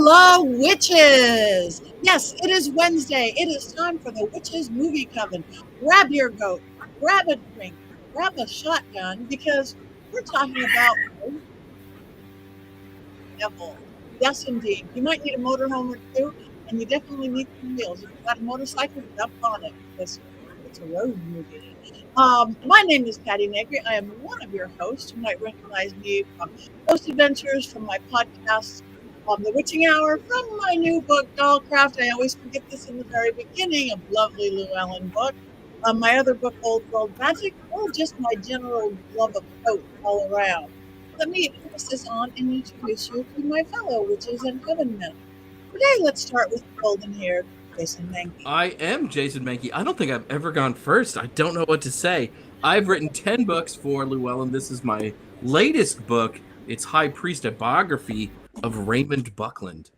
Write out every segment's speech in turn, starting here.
Hello, witches! Yes, it is Wednesday. It is time for the Witches Movie Coven. Grab your goat, grab a drink, grab a shotgun, because we're talking about the devil. Yes, indeed. You might need a motorhome or two, and you definitely need some wheels. If you've got a motorcycle, jump on it, because it's a road movie. My name is Patti Negri. I am one of your hosts. You might recognize me from Ghost Adventures, from my podcast, The Witching Hour, from my new book, Dollcraft. I always forget this in the very beginning, a lovely Llewellyn book. My other book, Old World Magic, or just my general love of coat all around. Let me pass this on and introduce you to my fellow witches and coven men. Today, let's start with golden-haired Jason Mankey. I am Jason Mankey. I don't think I've ever gone first. I don't know what to say. I've written 10 books for Llewellyn. This is my latest book. It's High Priest, a biography of Raymond Buckland.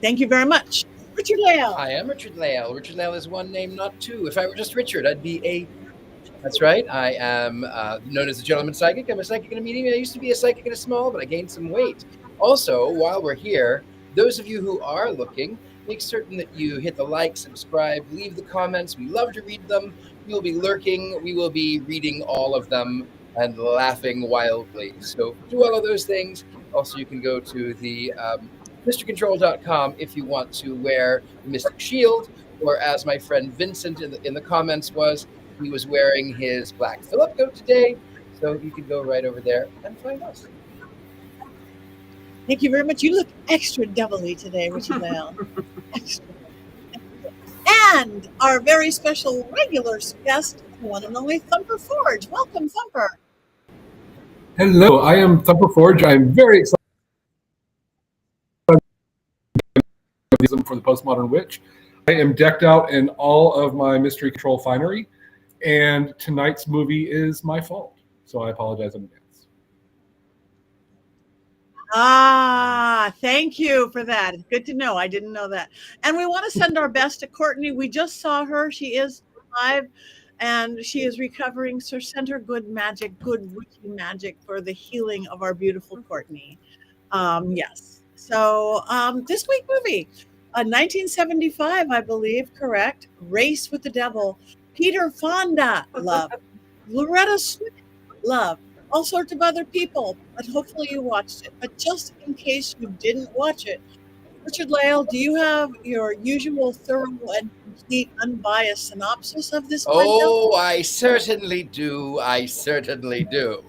Thank you very much. Richard-Lael. I am Richard-Lael. Richard-Lael is one name, not two. If I were just Richard, I'd be a... That's right. I am known as a gentleman psychic. I'm a psychic in a medium. I used to be a psychic in a small, but I gained some weight. Also, while we're here, those of you who are looking, make certain that you hit the like, subscribe, leave the comments. We love to read them. We will be lurking. We will be reading all of them and laughing wildly. So do all of those things. Also, you can go to the MrControl.com if you want to wear the Mystic Shield, or as my friend Vincent in the comments he was wearing his Black Phillip coat today. So you can go right over there and find us. Thank you very much. You look extra devilly today, Richard-Lael. Extra. And our very special regular guest, the one and only Thumper Forge. Welcome, Thumper. Hello, I am Thumper Forge. I'm very excited for the Postmodern Witch. I am decked out in all of my Mystery Control finery, and tonight's movie is my fault, so I apologize in advance. Thank you for that. It's good to know. I didn't know that. And we want to send our best to Courtney. We just saw her. She is alive, and she is recovering. So send her good magic, good witchy magic for the healing of our beautiful Courtney. Yes. So this week movie, 1975, I believe, correct? Race with the Devil. Peter Fonda, love. Loretta Swit, love. All sorts of other people, but hopefully you watched it. But just in case you didn't watch it, Richard-Lael, do you have your usual thorough and complete unbiased synopsis of this? Oh, I certainly do. I certainly do.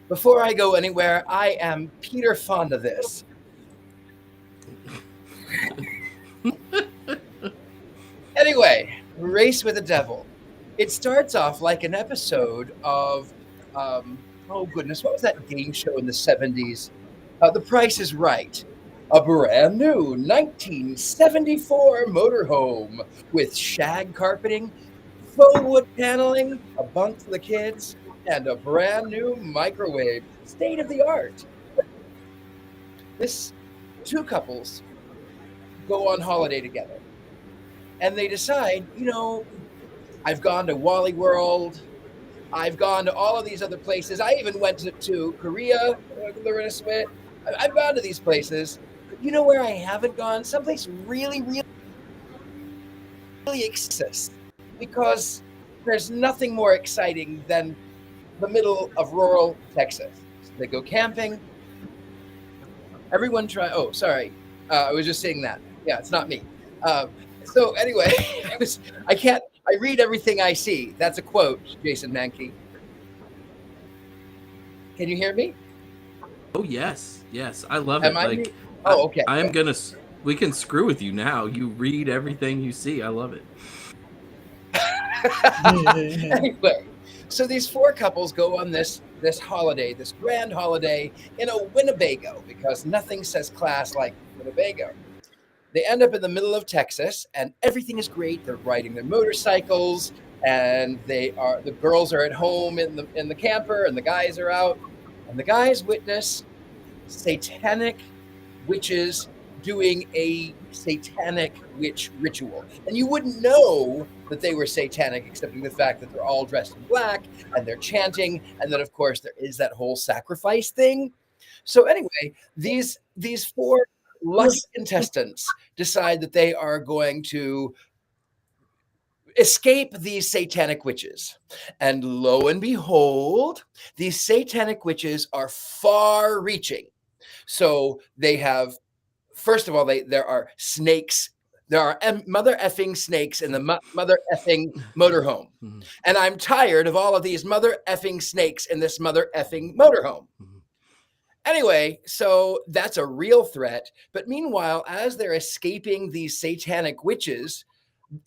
Before I go anywhere, I am Peter Fonda this. Anyway, Race with the Devil. It starts off like an episode of oh goodness, what was that game show in the 70s? The Price is Right. A brand new 1974 motorhome with shag carpeting, faux wood paneling, a bunk for the kids, and a brand new microwave. State of the art. This two couples go on holiday together. And they decide, I've gone to Wally World. I've gone to all of these other places. I even went to Korea, Loretta Swit. I've gone to these places. But you know where I haven't gone? Someplace really, really, really exists. Because there's nothing more exciting than the middle of rural Texas. So they go camping. Everyone try. Oh, sorry. I was just saying that. Yeah, it's not me. So anyway, I read everything I see. That's a quote, Jason Mankey. Can you hear me? Oh, yes. Yes, I love it. Okay. We can screw with you now. You read everything you see. I love it. Anyway, so these four couples go on this holiday, this grand holiday in a Winnebago, because nothing says class like Winnebago. They end up in the middle of Texas, and everything is great. They're riding their motorcycles, and the girls are at home in the camper, and the guys are out. And the guys witness satanic witches doing a satanic witch ritual. And you wouldn't know that they were satanic, excepting the fact that they're all dressed in black, and they're chanting, and then, of course, there is that whole sacrifice thing. So anyway, these four lucky contestants decide that they are going to escape these satanic witches. And lo and behold, these satanic witches are far reaching. So they have, first of all, there are snakes. There are mother effing snakes in the mother effing motorhome. And I'm tired of all of these mother effing snakes in this mother effing motorhome. Anyway, so that's a real threat. But meanwhile, as they're escaping these satanic witches,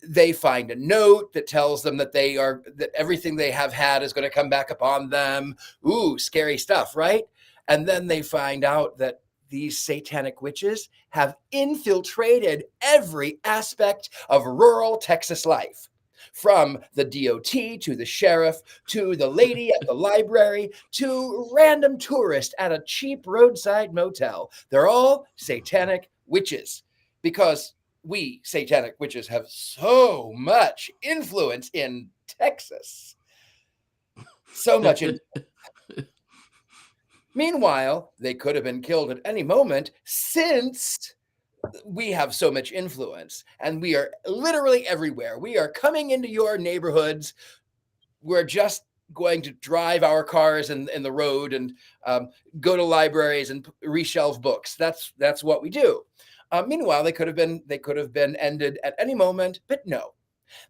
they find a note that tells them that that everything they have had is going to come back upon them. Ooh, scary stuff, right? And then they find out that these satanic witches have infiltrated every aspect of rural Texas life, from the DOT to the sheriff to the lady at the library to random tourist at a cheap roadside motel. They're all satanic witches, because we satanic witches have so much influence in Texas. So much influence. Meanwhile, they could have been killed at any moment, since we have so much influence and we are literally everywhere. We are coming into your neighborhoods. We're just going to drive our cars in the road and go to libraries and reshelve books. That's what we do. Meanwhile, they could have been ended at any moment, but no.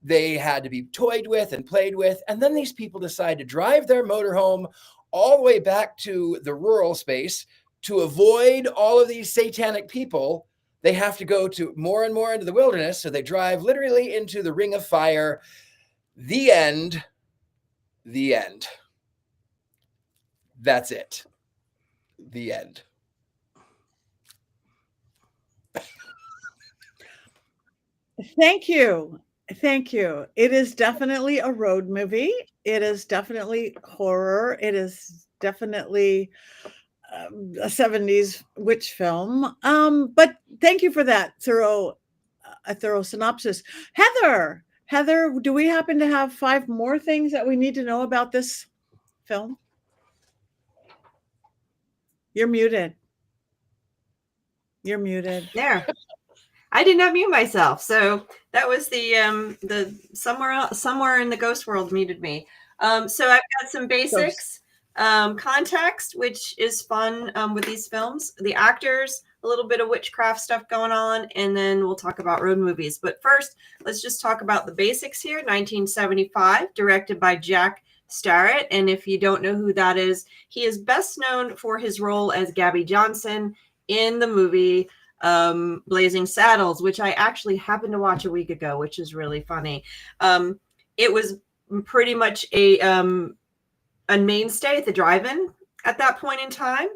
They had to be toyed with and played with. And then these people decide to drive their motorhome all the way back to the rural space to avoid all of these satanic people. They have to go to more and more into the wilderness. So they drive literally into the ring of fire. The end. The end. That's it. The end. Thank you. Thank you. It is definitely a road movie. It is definitely horror. It is definitely a 70s witch film. But thank you for that thorough synopsis. Heather, do we happen to have 5 more things that we need to know about this film? You're muted. You're muted. There. I did not mute myself. So that was the somewhere in the ghost world muted me. So I've got some basics, context, which is fun with these films. The actors, a little bit of witchcraft stuff going on, and then we'll talk about road movies. But first, let's just talk about the basics here. 1975, directed by Jack Starrett. And if you don't know who that is, he is best known for his role as Gabby Johnson in the movie Blazing Saddles, which I actually happened to watch a week ago, which is really funny. It was pretty much a mainstay at the drive-in at that point in time.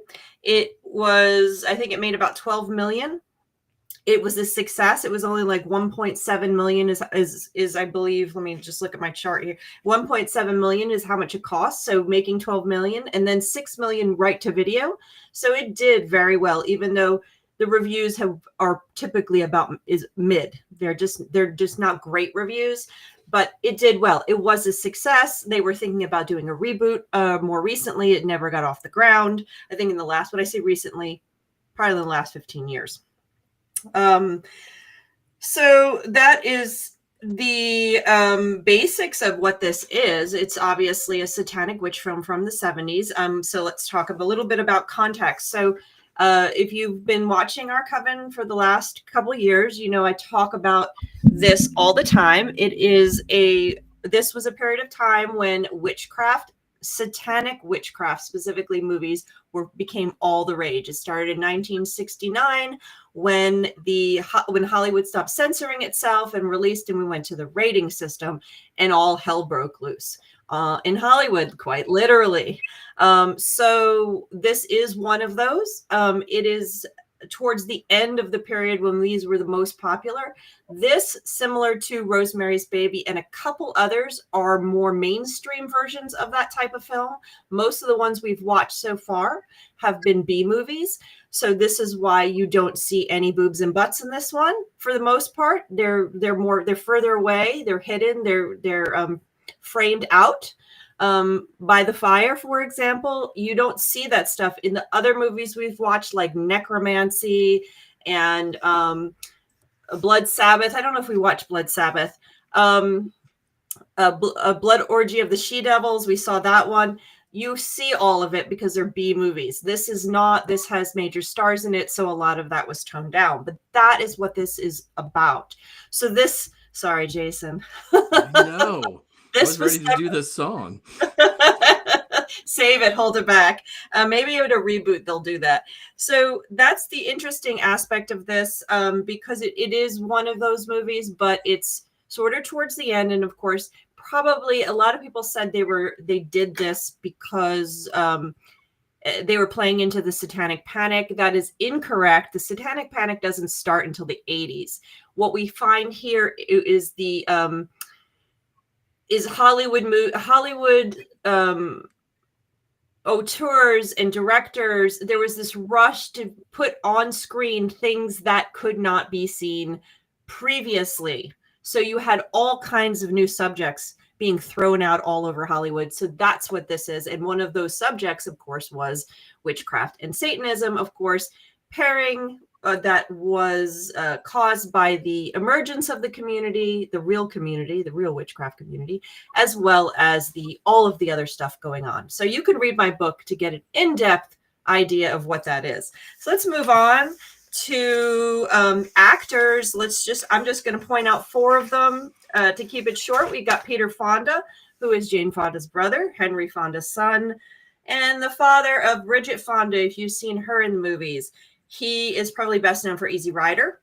It was, I think it made about 12 million. It was a success. It was only like 1.7 million is I believe, let me just look at my chart here. 1.7 million is how much it costs. So making 12 million, and then 6 million right to video. So it did very well, even though the reviews are typically is mid. They're just not great reviews, but it did well. It was a success. They were thinking about doing a reboot more recently. It never got off the ground. I think when I say recently, probably in the last 15 years. So that is the basics of what this is. It's obviously a satanic witch film from the 70s. So let's talk a little bit about context. So if you've been watching our Coven for the last couple of years, you know I talk about this all the time. This was a period of time when witchcraft, satanic witchcraft, specifically movies, became all the rage. It started in 1969 when Hollywood stopped censoring itself and released, and we went to the rating system, and all hell broke loose. In Hollywood, quite literally. So this is one of those. It is towards the end of the period when these were the most popular. This, similar to Rosemary's Baby and a couple others, are more mainstream versions of that type of film. Most of the ones we've watched so far have been B movies. So this is why you don't see any boobs and butts in this one. For the most part, they're further away, they're hidden, they're framed out. By the Fire, for example, you don't see that stuff in the other movies we've watched, like Necromancy and Blood Sabbath. I don't know if we watched Blood Sabbath. A Blood Orgy of the She-Devils. We saw that one. You see all of it because they're B movies. This is not. This has major stars in it, so a lot of that was toned down. But that is what this is about. So this. Sorry, Jason. No. I This was ready to do this song. Save it, hold it back. Maybe at a reboot they'll do that. So that's the interesting aspect of this, because it is one of those movies, but it's sort of towards the end. And of course, probably a lot of people said they did this because they were playing into the Satanic Panic. That is incorrect. The Satanic Panic doesn't start until the 80s. What we find here is the Hollywood auteurs and directors. There was this rush to put on screen things that could not be seen previously. So you had all kinds of new subjects being thrown out all over Hollywood. So that's what this is. And one of those subjects, of course, was witchcraft and Satanism, of course, pairing that was caused by the emergence of the community, the real witchcraft community, as well as all of the other stuff going on. So you can read my book to get an in-depth idea of what that is. So let's move on to actors. I'm just going to point out 4 of them to keep it short. We got Peter Fonda, who is Jane Fonda's brother, Henry Fonda's son, and the father of Bridget Fonda, if you've seen her in the movies. He is probably best known for Easy Rider.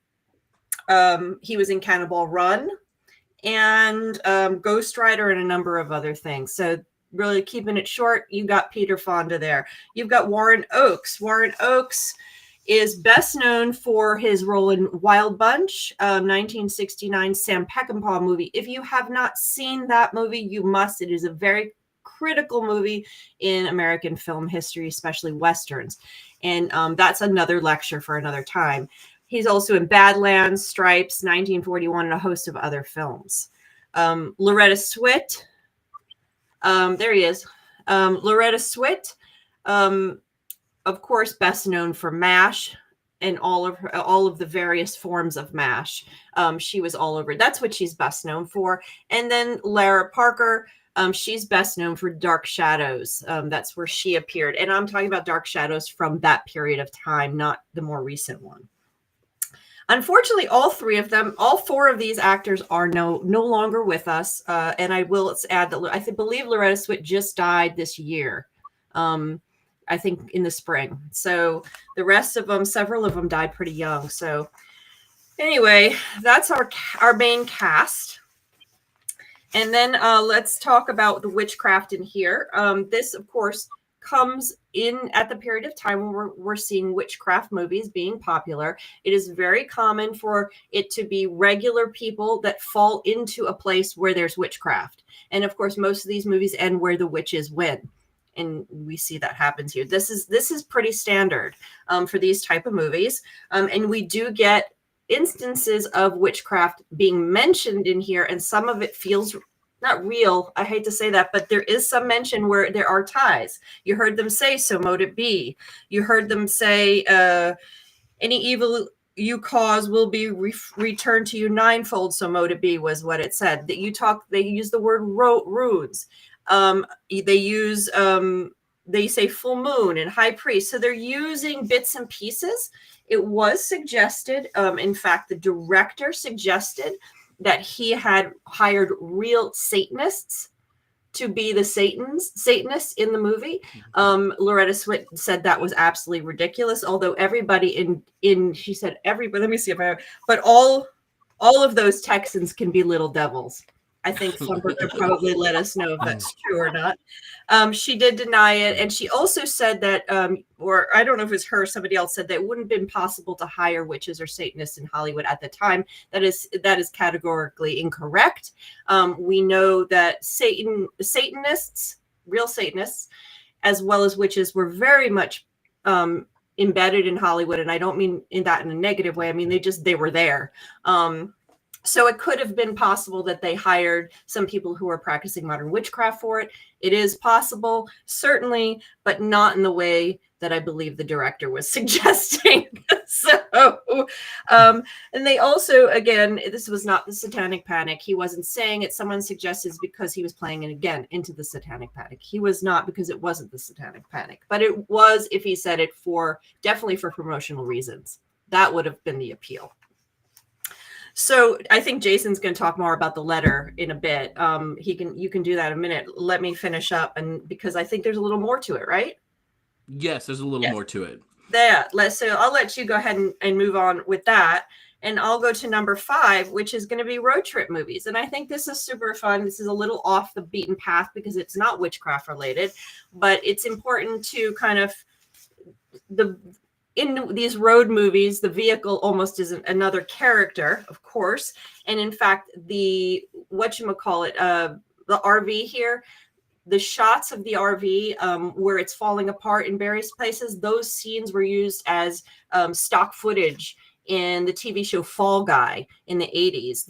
He was in Cannonball Run and Ghost Rider and a number of other things. So really keeping it short, you got Peter Fonda there. You've got Warren Oates. Warren Oates is best known for his role in Wild Bunch, 1969 Sam Peckinpah movie. If you have not seen that movie, you must. It is a very critical movie in American film history, especially Westerns. And that's another lecture for another time. He's also in Badlands, Stripes, 1941, and a host of other films. Loretta Swit. There he is. Loretta Swit, of course, best known for MASH and all of the various forms of MASH. She was all over. That's what she's best known for. And then Lara Parker. She's best known for Dark Shadows. That's where she appeared. And I'm talking about Dark Shadows from that period of time, not the more recent one. Unfortunately, all 4 of these actors are no longer with us. And I will add that I believe Loretta Swit just died this year. I think in the spring. So the rest of them, several of them died pretty young. So anyway, that's our main cast. And then let's talk about the witchcraft in here. This, of course, comes in at the period of time when we're seeing witchcraft movies being popular. It is very common for it to be regular people that fall into a place where there's witchcraft. And of course, most of these movies end where the witches win. And we see that happens here. This is pretty standard for these type of movies. And we do get instances of witchcraft being mentioned in here, and some of it feels not real. I hate to say that, but there is some mention where there are ties. You heard them say, "So mote it be." You heard them say, "Any evil you cause will be returned to you ninefold. So mote it be," was what it said. That they use the word runes. They say full moon and high priest. So they're using bits and pieces. It was suggested, in fact, the director suggested that he had hired real Satanists to be the Satanists in the movie. Loretta Swit said that was absolutely ridiculous. Although everybody she said everybody. Let me see if but all of those Texans can be little devils. I think Thumper could probably let us know if that's true or not. She did deny it. And she also said that, or I don't know if it was her, somebody else said that it wouldn't have been possible to hire witches or Satanists in Hollywood at the time. That is categorically incorrect. We know that Satanists, real Satanists, as well as witches, were very much embedded in Hollywood. And I don't mean in a negative way. I mean, they were there. So it could have been possible that they hired some people who are practicing modern witchcraft for it. It is possible, certainly, but not in the way that I believe the director was suggesting. And they also, again, this was not the Satanic Panic. He wasn't saying it. Someone suggested it's because he was playing it again into the Satanic Panic. He was not, because it wasn't the Satanic Panic. But it was, if he said it, definitely for promotional reasons. That would have been the appeal. So I think Jason's going to talk more about the letter in a bit. You can do that in a minute. Let me finish up, and because I think there's a little more to it, right? Yes, there's a little more to it. So I'll let you go ahead and move on with that, and I'll go to number 5, which is going to be road trip movies. And I think this is super fun. This is a little off the beaten path because it's not witchcraft related, but it's important to kind of in these road movies, the vehicle almost is another character, of course. And in fact, the RV here, the shots of the RV where it's falling apart in various places, those scenes were used as stock footage in the TV show Fall Guy in the 80s,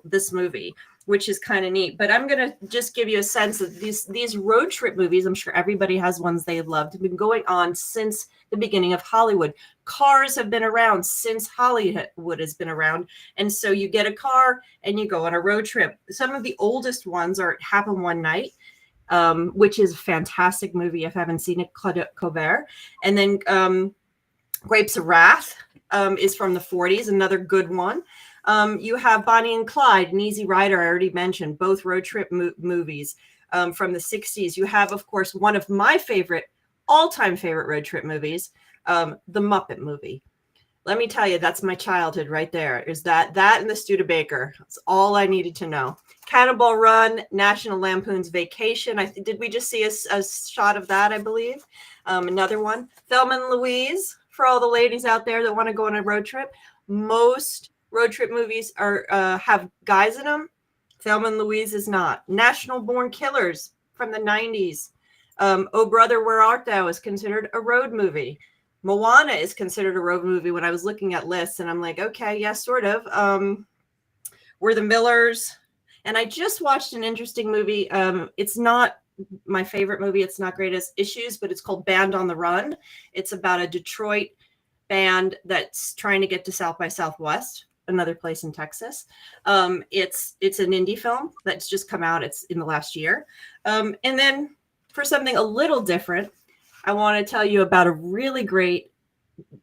this movie, which is kind of neat. But I'm going to just give you a sense of these road trip movies. I'm sure everybody has ones they loved. Have been going on since the beginning of Hollywood. Cars have been around since Hollywood has been around. And so you get a car and you go on a road trip. Some of the oldest ones are Happen One Night, which is a fantastic movie. If I haven't seen it, Claude Covert. And then Grapes of Wrath is from the 40s, another good one. You have Bonnie and Clyde and Easy Rider, I already mentioned, both road trip movies from the 60s. You have, of course, one of my all-time favorite road trip movies, The Muppet Movie. Let me tell you, that's my childhood right there. Is that and the Studebaker. That's all I needed to know. Cannonball Run, National Lampoon's Vacation. Did we just see a shot of that, I believe? Another one. Thelma and Louise, for all the ladies out there that want to go on a road trip. Most road trip movies have guys in them. Thelma and Louise is not. National Born Killers from the 90s. Oh Brother, Where Art Thou is considered a road movie. Moana is considered a road movie when I was looking at lists, and I'm like, okay, yeah, sort of. We're the Millers. And I just watched an interesting movie. It's not my favorite movie. It's not greatest issues, but it's called Band on the Run. It's about a Detroit band that's trying to get to South by Southwest, another place in Texas. It's an indie film that's just come out. It's in the last year. And then for something a little different, I want to tell you about a really great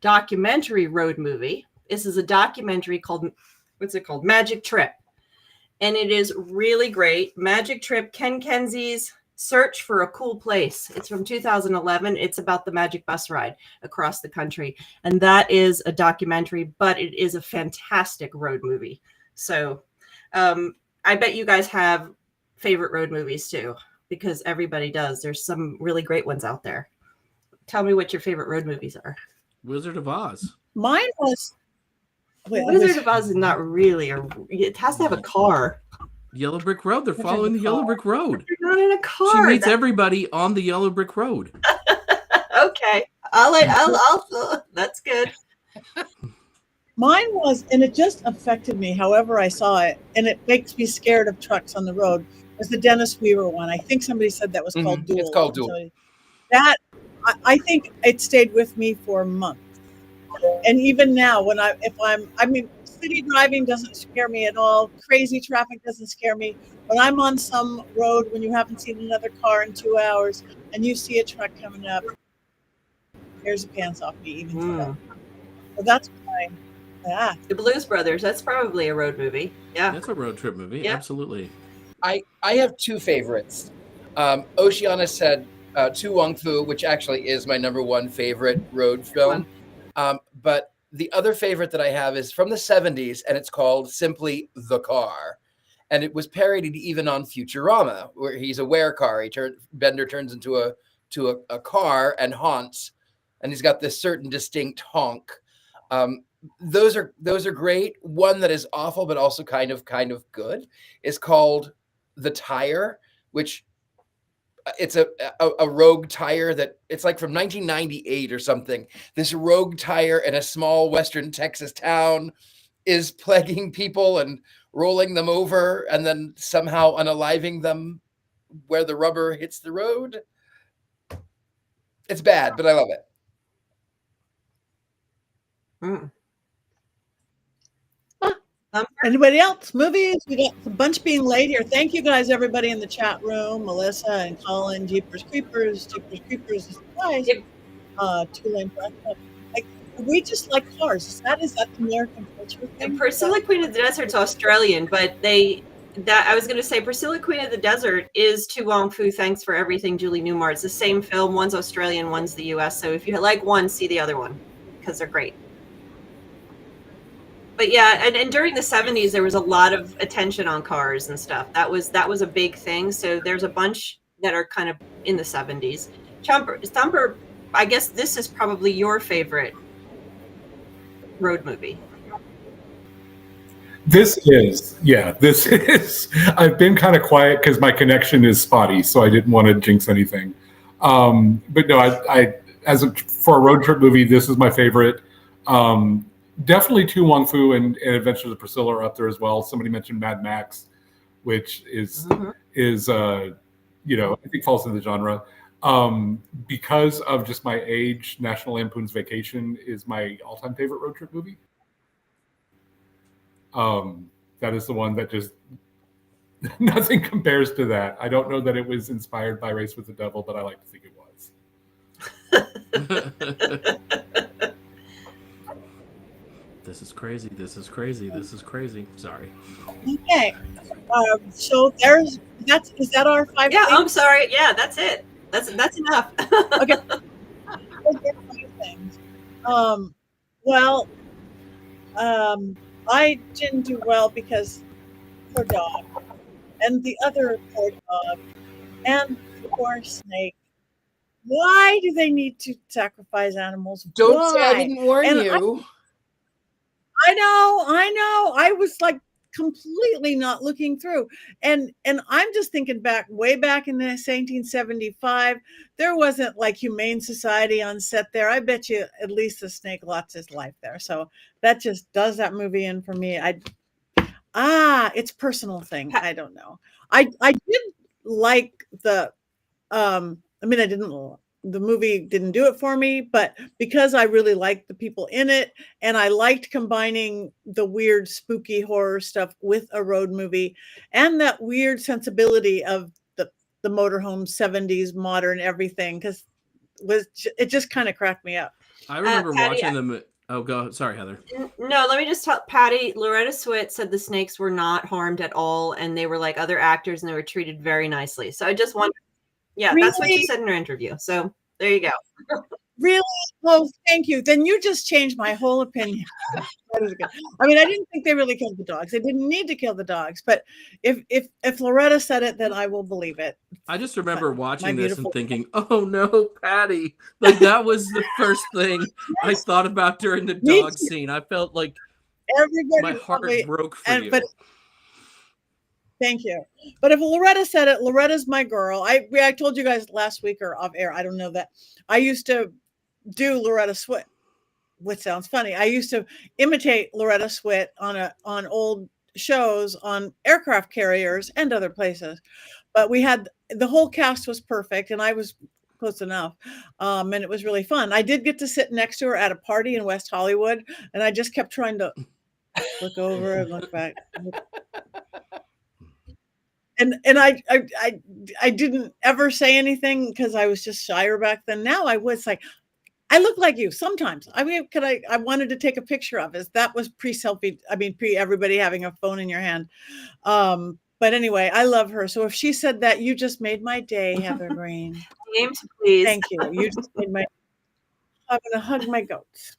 documentary road movie. This is a documentary called, what's it called? Magic Trip. And it is really great. Magic Trip, Ken Kenzie's Search for a Cool Place. It's from 2011. It's about the magic bus ride across the country. And that is a documentary, but it is a fantastic road movie. So I bet you guys have favorite road movies too, because everybody does. There's some really great ones out there. Tell me what your favorite road movies are. Wizard of Oz. Mine was. Wizard of Oz is not really it has to have a car. Yellow Brick Road. They're following the Yellow Brick Road. You're not in a car. She meets everybody on the Yellow Brick Road. Okay. I'll that's good. Mine was, and it just affected me however I saw it, and it makes me scared of trucks on the road, was the Dennis Weaver one. I think somebody said that was called Duel. It's called Duel. So that, I think it stayed with me for months. And even now, city driving doesn't scare me at all. Crazy traffic doesn't scare me. When I'm on some road when you haven't seen another car in 2 hours and you see a truck coming up, tears the pants off me even today. So that's fine. Yeah. The Blues Brothers, that's probably a road movie. Yeah. That's a road trip movie. Yeah. Absolutely. I have two favorites. Oceana said Tu Wong Fu, which actually is my number one favorite road film. But the other favorite that I have is from the 70s, and it's called simply The Car. And it was parodied even on Futurama, where he's a werecar. Bender turns into a car and haunts, and he's got this certain distinct honk. Those are great. One that is awful, but also kind of good, is called The Tire, which it's a rogue tire that it's like from 1998 or something. This rogue tire in a small Western Texas town is plaguing people and rolling them over and then somehow unaliving them where the rubber hits the road. It's bad, but I love it. Mm. Anybody else? Movies? We got a bunch being laid here. Thank you guys, everybody in the chat room. Melissa and Colin, Jeepers Creepers is nice. Two Lane Press. Like, we just like cars. Is that the American culture thing? And Priscilla Queen of the Desert's Australian, but I was going to say Priscilla Queen of the Desert is To Wong Fu. Thanks for Everything, Julie Newmar. It's the same film. One's Australian, one's the U.S. So if you like one, see the other one because they're great. But yeah, and during the 70s, there was a lot of attention on cars and stuff. That was a big thing. So there's a bunch that are kind of in the 70s. Thumper, I guess this is probably your favorite road movie. This is. I've been kind of quiet because my connection is spotty, so I didn't want to jinx anything. But no, for a road trip movie, this is my favorite. Definitely To Wong Fu and Adventures of Priscilla are up there as well. Somebody mentioned Mad Max, which is I think falls into the genre. Because of just my age, National Lampoon's Vacation is my all-time favorite road trip movie. That is the one that just nothing compares to that. I don't know that it was inspired by Race with the Devil, but I like to think it was. This is crazy. Sorry. Okay. So is that our 5 Yeah, things? I'm sorry. Yeah, that's it. That's enough. Okay. Things. I didn't do well because poor dog and the other poor dog and poor snake. Why do they need to sacrifice animals? Don't say I didn't warn you. I know. I was like completely not looking through. And I'm just thinking way back in 1975, there wasn't like Humane Society on set there. I bet you at least the snake lost his life there. So that just does that movie in for me. It's a personal thing. I don't know. I did like the movie didn't do it for me, but because I really liked the people in it and I liked combining the weird, spooky horror stuff with a road movie and that weird sensibility of the motorhome 70s modern everything, because it just kind of cracked me up. I remember watching them. Oh, go. Sorry, Heather. No, let me just tell Patty. Loretta Swit said the snakes were not harmed at all, and they were like other actors, and they were treated very nicely. So I just wonder. Yeah, really? That's what she said in her interview. So there you go. Really? Oh, thank you. Then you just changed my whole opinion. That is good. I mean, I didn't think they really killed the dogs. They didn't need to kill the dogs. But if Loretta said it, then I will believe it. I just remember watching this and thinking, "Oh no, Patty!" Like that was the first thing I thought about during the dog scene. I felt like my heart broke for you. Thank you. But if Loretta said it, Loretta's my girl. I told you guys last week or off air. I don't know that. I used to do Loretta Swit, which sounds funny. I used to imitate Loretta Swit on old shows on aircraft carriers and other places. But we had the whole cast was perfect, and I was close enough, and it was really fun. I did get to sit next to her at a party in West Hollywood, and I just kept trying to look over and look back. And I didn't ever say anything because I was just shyer back then. Now I was like, I look like you sometimes. I mean, I wanted to take a picture of it. That was pre-selfie. I mean, everybody having a phone in your hand. But anyway, I love her. So if she said that, you just made my day, Heather Greene. James, please. Thank you. You just made my. I'm gonna hug my goats.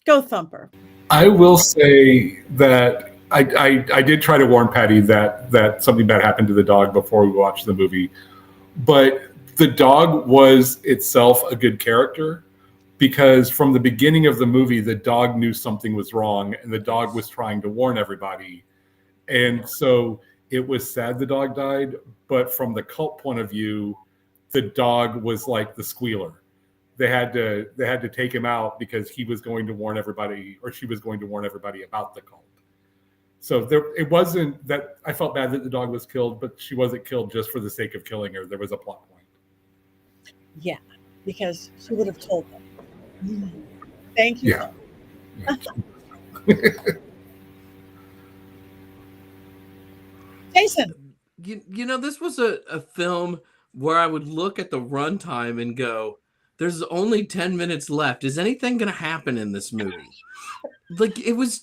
Go Thumper. I will say that I did try to warn Patty that something bad happened to the dog before we watched the movie, but the dog was itself a good character because from the beginning of the movie, the dog knew something was wrong and the dog was trying to warn everybody. And so it was sad the dog died, but from the cult point of view, the dog was like the squealer they had to take him out because he was going to warn everybody, or she was going to warn everybody about the cult. So it wasn't that I felt bad that the dog was killed, but she wasn't killed just for the sake of killing her. There was a plot point. Yeah, because she would have told them. Thank you. Yeah. Jason. You know, this was a film where I would look at the runtime and go, there's only 10 minutes left. Is anything going to happen in this movie? Like, it was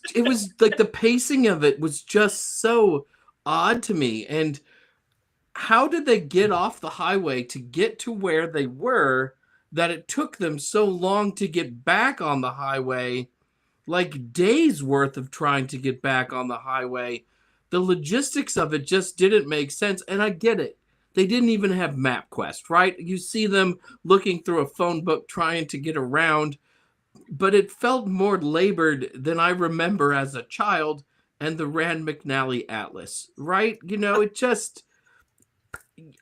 like the pacing of it was just so odd to me. And how did they get off the highway to get to where they were that it took them so long to get back on the highway? Like days worth of trying to get back on the highway. The logistics of it just didn't make sense. And I get it. They didn't even have MapQuest, right? You see them looking through a phone book trying to get around, but it felt more labored than I remember as a child and the Rand McNally Atlas, right? You know, it just,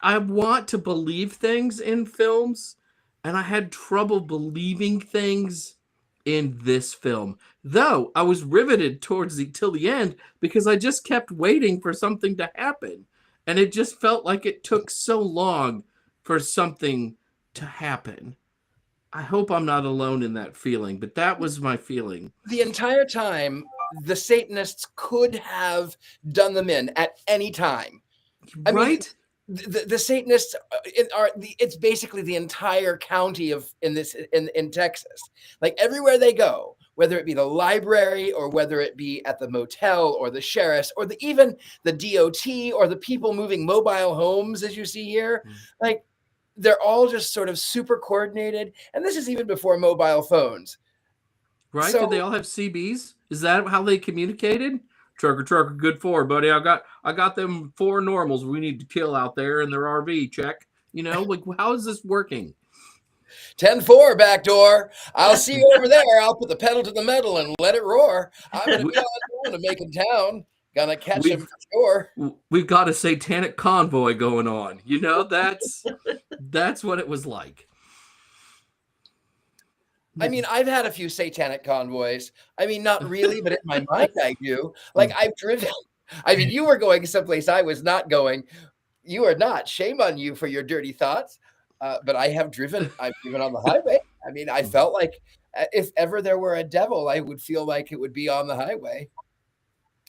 I want to believe things in films, and I had trouble believing things in this film. Though I was riveted till the end because I just kept waiting for something to happen. And it just felt like it took so long for something to happen. I hope I'm not alone in that feeling, but that was my feeling. The entire time, the Satanists could have done them in at any time. I mean, the Satanists it's basically the entire county in Texas. Like everywhere they go, whether it be the library or whether it be at the motel or the sheriff's or even the DOT or the people moving mobile homes, as you see here, like they're all just sort of super coordinated. And this is even before mobile phones. Right? So, did they all have CBs? Is that how they communicated? Trucker, good for, buddy. I got them 4 normals we need to kill out there in their RV. Check. You know, like how is this working? 10-4 back door. I'll see you over there. I'll put the pedal to the metal and let it roar. I'm gonna be on to Macon Town. Gonna catch him for sure. We've got a satanic convoy going on. You know, that's what it was like. I mean, I've had a few satanic convoys. I mean, not really, but in my mind I do. Like I've driven. I mean, you were going someplace I was not going. You are not. Shame on you for your dirty thoughts. But I've driven on the highway. I mean, I felt like if ever there were a devil, I would feel like it would be on the highway.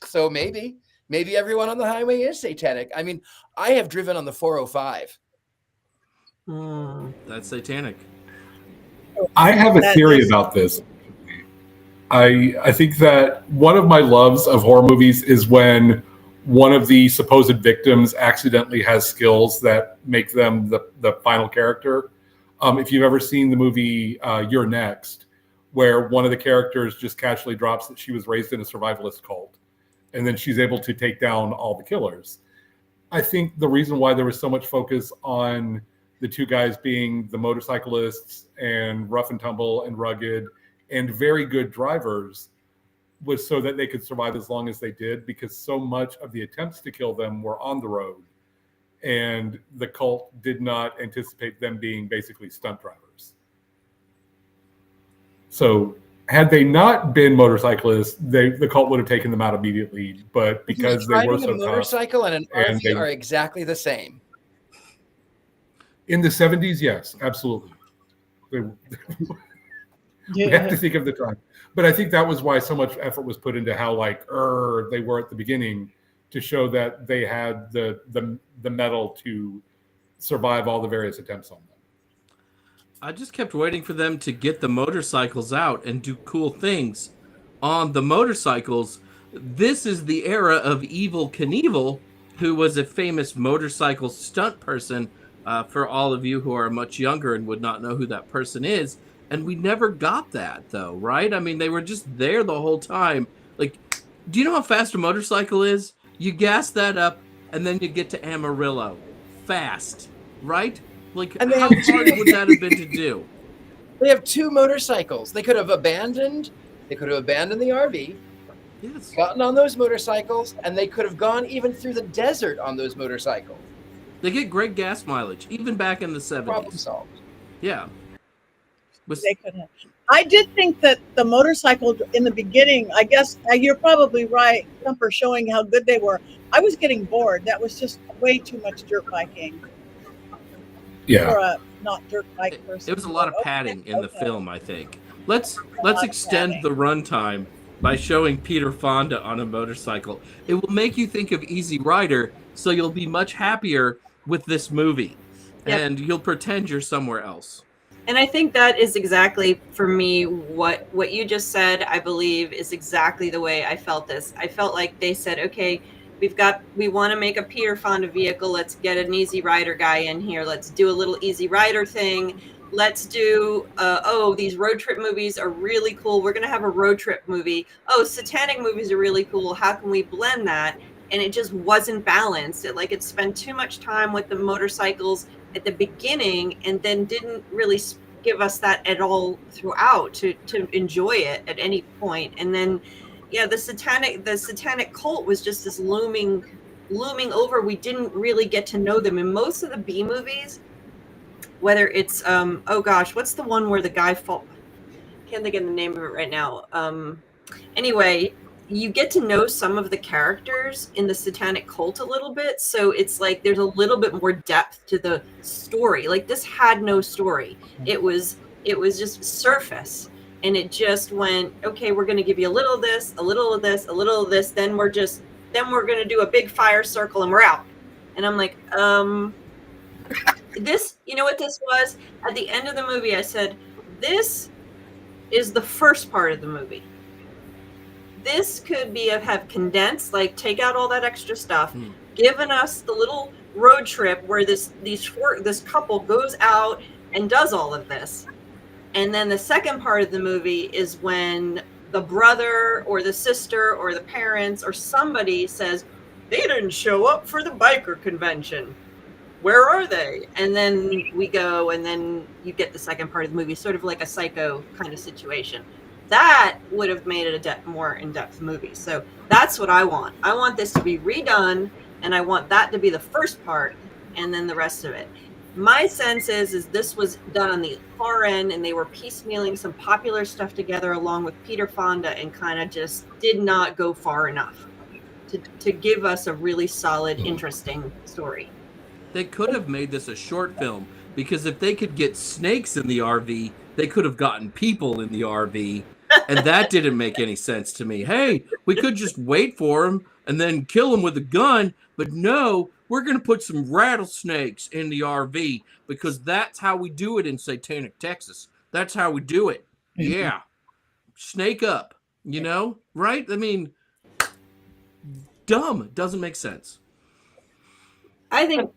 So maybe everyone on the highway is satanic. I mean, I have driven on the 405. That's satanic. I have a theory about this. I think that one of my loves of horror movies is when one of the supposed victims accidentally has skills that make them the final character. If you've ever seen the movie You're Next, where one of the characters just casually drops that she was raised in a survivalist cult, and then she's able to take down all the killers. I think the reason why there was so much focus on the 2 guys being the motorcyclists and rough and tumble and rugged and very good drivers was so that they could survive as long as they did, because so much of the attempts to kill them were on the road, and the cult did not anticipate them being basically stunt drivers. So had they not been motorcyclists, the cult would have taken them out immediately. But because they were so tough, a motorcycle and an RV are exactly the same. In the 70s, yes, absolutely. We have to think of the time. But I think that was why so much effort was put into how they were at the beginning, to show that they had the metal to survive all the various attempts on them. I just kept waiting for them to get the motorcycles out and do cool things on the motorcycles. This is the era of Evel Knievel, who was a famous motorcycle stunt person. For all of you who are much younger and would not know who that person is. And we never got that, though, right? I mean, they were just there the whole time. Like, do you know how fast a motorcycle is? You gas that up, and then you get to Amarillo. Fast, right? Like, how hard would that have been to do? They have 2 motorcycles. They could have abandoned the RV, yes, gotten on those motorcycles, and they could have gone even through the desert on those motorcycles. They get great gas mileage, even back in the 70s. Problem solved. Yeah. They could have. I did think that the motorcycle in the beginning, I guess you're probably right, Thumper, showing how good they were. I was getting bored. That was just way too much dirt biking Yeah. for a not dirt bike person. It was a lot of padding in the film, I think. Let's extend the runtime by showing Peter Fonda on a motorcycle. It will make you think of Easy Rider, so you'll be much happier with this movie. Yep. And you'll pretend you're somewhere else. And I think that is exactly, for me, what you just said, I believe, is exactly the way I felt this. I felt like they said, okay, we want to make a Peter Fonda vehicle. Let's get an Easy Rider guy in here. Let's do a little Easy Rider thing. Let's do, these road trip movies are really cool. We're going to have a road trip movie. Oh, Satanic movies are really cool. How can we blend that? And it just wasn't balanced. It spent too much time with the motorcycles at the beginning and then didn't really give us that at all throughout to enjoy it at any point. And then, the satanic cult was just this looming over. We didn't really get to know them. In most of the B movies, whether it's what's the one where the guy can't think of the name of it right now. Anyway, you get to know some of the characters in the satanic cult a little bit. So it's like there's a little bit more depth to the story. Like this had no story. It was just surface. And it just went, okay, we're going to give you a little of this, a little of this, a little of this. Then we're going to do a big fire circle and we're out. And I'm like, this, you know what this was? At the end of the movie, I said, this is the first part of the movie. This could have condensed, take out all that extra stuff, given us the little road trip where this couple goes out and does all of this. And then the second part of the movie is when the brother or the sister or the parents or somebody says, they didn't show up for the biker convention. Where are they? And then we go, and then you get the second part of the movie, sort of like a Psycho kind of situation. That would have made it a more in-depth movie. So that's what I want. I want this to be redone, and I want that to be the first part, and then the rest of it. My sense is this was done on the far end, and they were piecemealing some popular stuff together along with Peter Fonda, and kind of just did not go far enough to give us a really solid, interesting story. They could have made this a short film, because if they could get snakes in the RV, they could have gotten people in the RV. And that didn't make any sense to me. Hey, we could just wait for him and then kill him with a gun. But no, we're going to put some rattlesnakes in the RV because that's how we do it in Satanic, Texas. That's how we do it. Yeah. Snake up, right? I mean, dumb. It doesn't make sense. I think...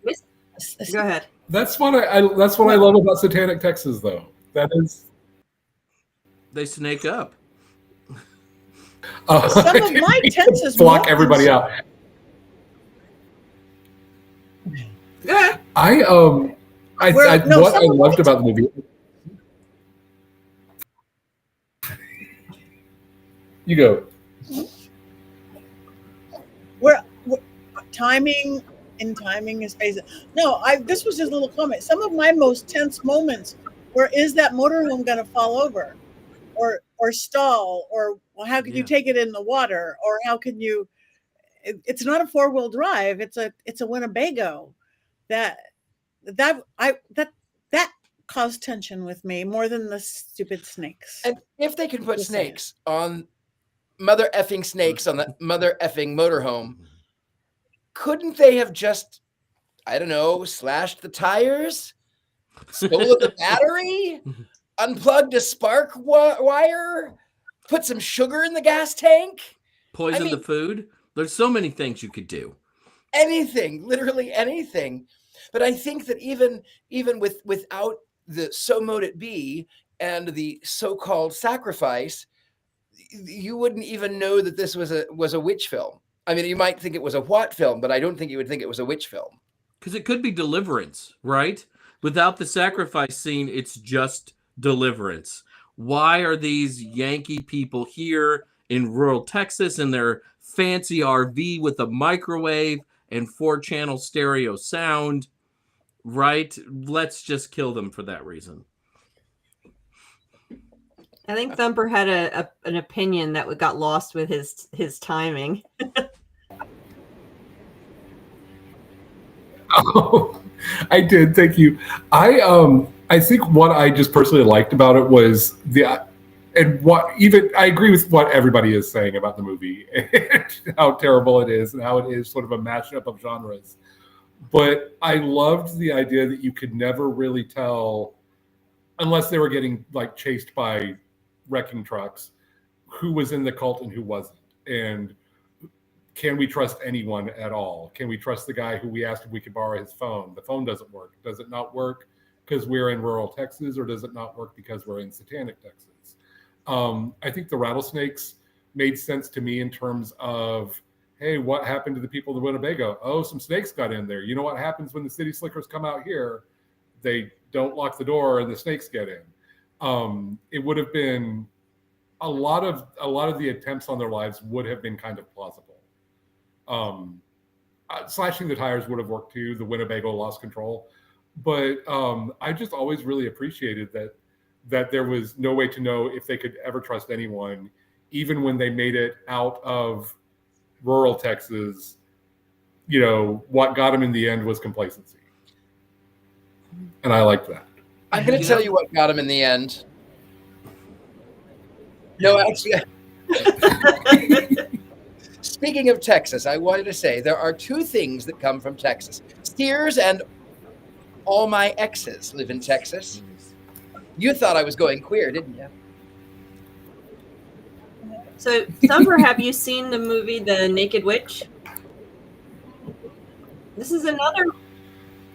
Go ahead. That's what I love about Satanic, Texas, though. That is... They snake up. Some of my tensest block everybody out. Yeah. I loved about the movie. You go. Where timing is basic. No, this was just a little comment. Some of my most tense moments were, is that motorhome going to fall over? Or stall, or how can you take it in the water, or how can you? It's not a 4-wheel drive. It's a Winnebago. That caused tension with me more than the stupid snakes. And if they could put snakes on mother effing snakes on the mother effing motorhome, couldn't they have just, I don't know, slashed the tires, stolen the battery? Unplugged a spark wire, put some sugar in the gas tank, poison the food. There's so many things you could do. Anything, literally anything. But I think that even without the so mote it be and the so-called sacrifice, you wouldn't even know that this was a witch film. I mean, you might think it was a what film, but I don't think you would think it was a witch film. Because it could be Deliverance, right? Without the sacrifice scene, it's just Deliverance. Why are these Yankee people here in rural Texas in their fancy RV with a microwave and 4-channel stereo sound? Right? Let's just kill them for that reason. I think Thumper had an opinion that got lost with his timing. Oh, I did. Thank you. I think what I just personally liked about it was I agree with what everybody is saying about the movie and how terrible it is and how it is sort of a mashup of genres. But I loved the idea that you could never really tell, unless they were getting like chased by wrecking trucks, who was in the cult and who wasn't. And can we trust anyone at all? Can we trust the guy who we asked if we could borrow his phone? The phone doesn't work. Does it not work because we're in rural Texas, or does it not work because we're in Satanic Texas? I think the rattlesnakes made sense to me in terms of, hey, what happened to the people of Winnebago? Oh, some snakes got in there. You know what happens when the city slickers come out here? They don't lock the door and the snakes get in. It would have been a lot of the attempts on their lives would have been kind of plausible. Slashing the tires would have worked too. The Winnebago lost control, but I just always really appreciated that there was no way to know if they could ever trust anyone, even when they made it out of rural Texas. You know, what got them in the end was complacency, and I liked that. I'm going to tell you what got him in the end. No, actually. Speaking of Texas, I wanted to say there are two things that come from Texas. Steers and all my exes live in Texas. You thought I was going queer, didn't you? So, Thumper, have you seen the movie The Naked Witch? This is another.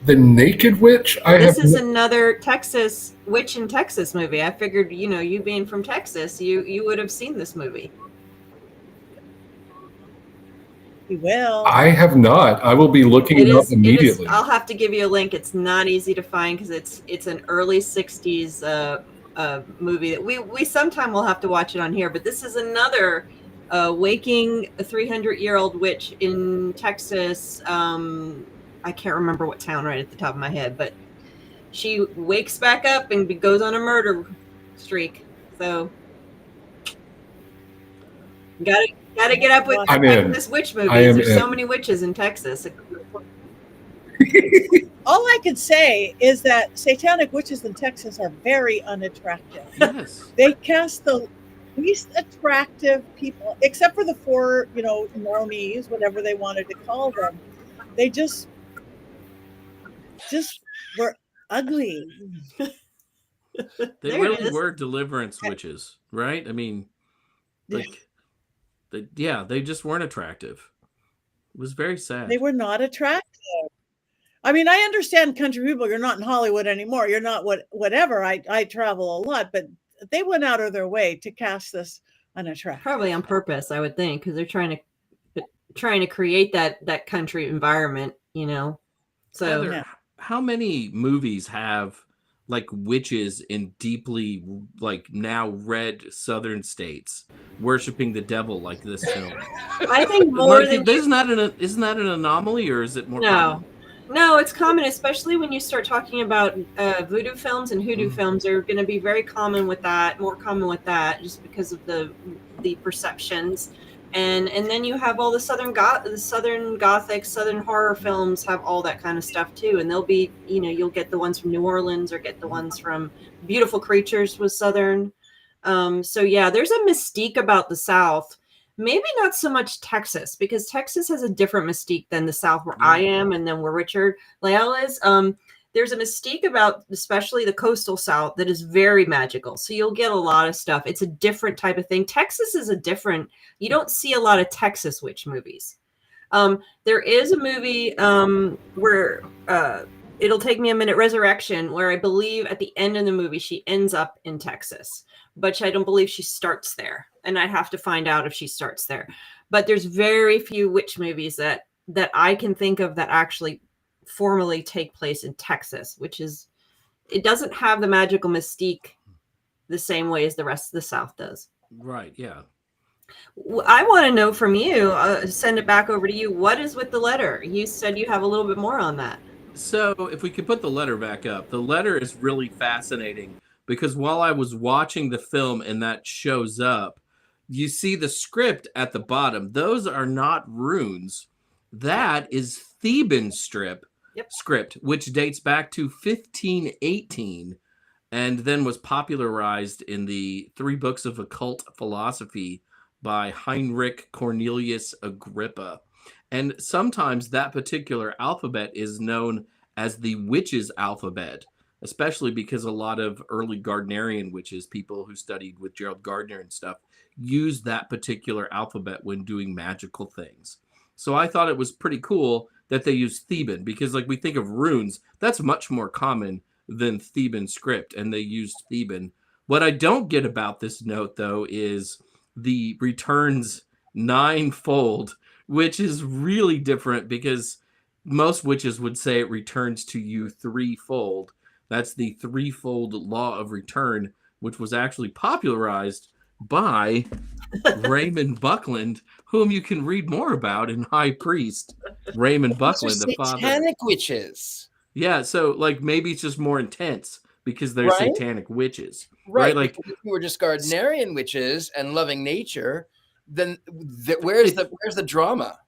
The Naked Witch? This is another Texas witch in Texas movie. I figured, you being from Texas, you would have seen this movie. You will. I have not. I will be looking it up immediately. I'll have to give you a link. It's not easy to find because it's an early 60s movie that we sometime will have to watch it on here. But this is another waking 300-year-old witch in Texas. I can't remember what town right at the top of my head, but she wakes back up and goes on a murder streak. So gotta get up with this witch movie. There's so many witches in Texas. All I can say is that satanic witches in Texas are very unattractive. Yes. They cast the least attractive people, except for the four, normies, whatever they wanted to call them. They just were ugly. They really were deliverance witches, right? I mean, they just weren't attractive. It was very sad. They were not attractive. I mean, I understand country people. You're not in Hollywood anymore. You're not whatever. I travel a lot, but they went out of their way to cast this unattractive. Probably on purpose, I would think, because they're trying to create that country environment, So, Heather, how many movies have like witches in deeply like now red southern states worshiping the devil like this film? I think more than isn't that an anomaly, or is it more common? No, it's common, especially when you start talking about voodoo films and hoodoo films are going to be very common with that, more common with that, just because of the perceptions. And then you have all the Southern Gothic, Southern horror films have all that kind of stuff too. And they'll be, you'll get the ones from New Orleans or get the ones from Beautiful Creatures was Southern. So yeah, there's a mystique about the South. Maybe not so much Texas, because Texas has a different mystique than the South where I am and then where Richard-Lael is. There's a mystique about especially the coastal South that is very magical. So you'll get a lot of stuff. It's a different type of thing. Texas is you don't see a lot of Texas witch movies. There is a movie where It'll Take Me a Minute, Resurrection, where I believe at the end of the movie, she ends up in Texas, but I don't believe she starts there. And I'd have to find out if she starts there. But there's very few witch movies that I can think of that actually formally take place in Texas, it doesn't have the magical mystique the same way as the rest of the South does. Right. Yeah. I want to know from you, send it back over to you. What is with the letter? You said you have a little bit more on that. So if we could put the letter back up, the letter is really fascinating because while I was watching the film and that shows up, you see the script at the bottom. Those are not runes. That is Theban script, which dates back to 1518 and then was popularized in the 3 books of occult philosophy by Heinrich Cornelius Agrippa. And sometimes that particular alphabet is known as the witches' alphabet, especially because a lot of early Gardnerian witches, people who studied with Gerald Gardner and stuff, used that particular alphabet when doing magical things. So I thought it was pretty cool that they used Theban, because like we think of runes, that's much more common than Theban script, and they used Theban. What I don't get about this note, though, is the returns 9-fold, which is really different because most witches would say it returns to you 3-fold. That's the 3-fold law of return, which was actually popularized by Raymond Buckland, whom you can read more about in High Priest. Raymond Buckland, the father. Satanic witches. Yeah, so like maybe it's just more intense because they're Right? satanic witches. Right. Like if we were just Gardnerian witches and loving nature, then where's the drama?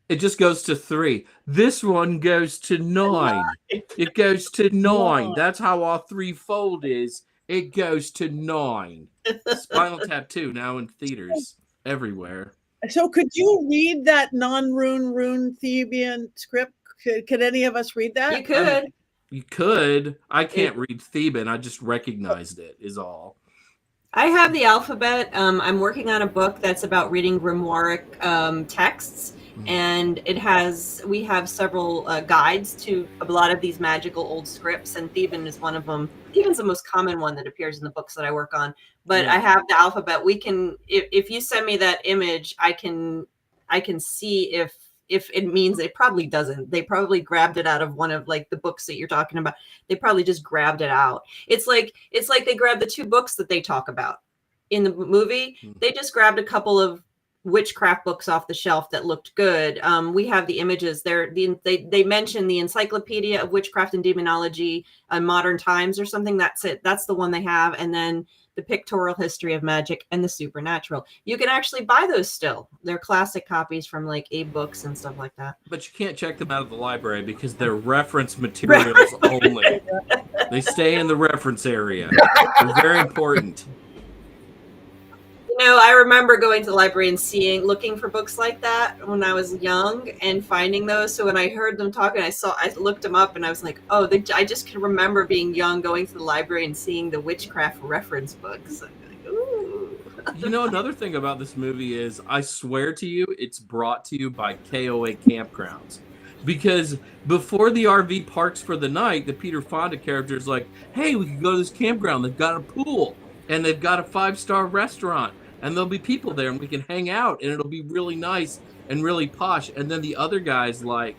it just goes to 3. This one goes to 9. It goes to 9. That's how our 3-fold is. It goes to 9. Spinal Tap 2 now in theaters everywhere. So could you read that rune Theban script? Could any of us read that? You could. You could. I can't read Theban. I just recognized it, is all. I have the alphabet. I'm working on a book that's about reading grimoire texts, and we have several guides to a lot of these magical old scripts, and Theban is one of them. Theban's the most common one that appears in the books that I work on. But I have the alphabet. We can, if you send me that image, I can see if it means. It probably doesn't. They probably grabbed it out of one of like the books that you're talking about. They probably just grabbed it out. It's like they grabbed the 2 books that they talk about in the movie. They just grabbed a couple of witchcraft books off the shelf that looked good. We have the images there. They mention the Encyclopedia of Witchcraft and Demonology in Modern Times or something. That's it. That's the one they have. And then the Pictorial History of Magic and the Supernatural. You can actually buy those still. They're classic copies from like Abe Books and stuff like that. But you can't check them out of the library because they're reference materials only. They stay in the reference area. They're very important. You know, I remember going to the library and looking for books like that when I was young and finding those. So when I heard them talking, I looked them up and I was like, oh, I just can remember being young, going to the library and seeing the witchcraft reference books. I'm like, ooh. You know, another thing about this movie is, I swear to you, it's brought to you by KOA Campgrounds. Because before the RV parks for the night, the Peter Fonda character is like, hey, we can go to this campground. They've got a pool and they've got a 5-star restaurant. And there'll be people there and we can hang out and it'll be really nice and really posh. And then the other guy's like,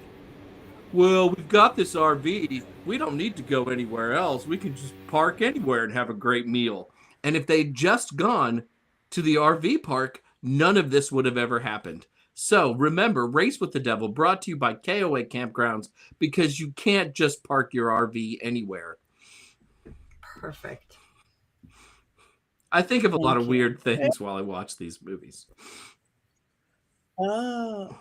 well, we've got this RV. We don't need to go anywhere else. We can just park anywhere and have a great meal. And if they'd just gone to the RV park, none of this would have ever happened. So remember, Race with the Devil brought to you by KOA Campgrounds, because you can't just park your RV anywhere. Perfect. I think of a lot of weird things while I watch these movies. Oh.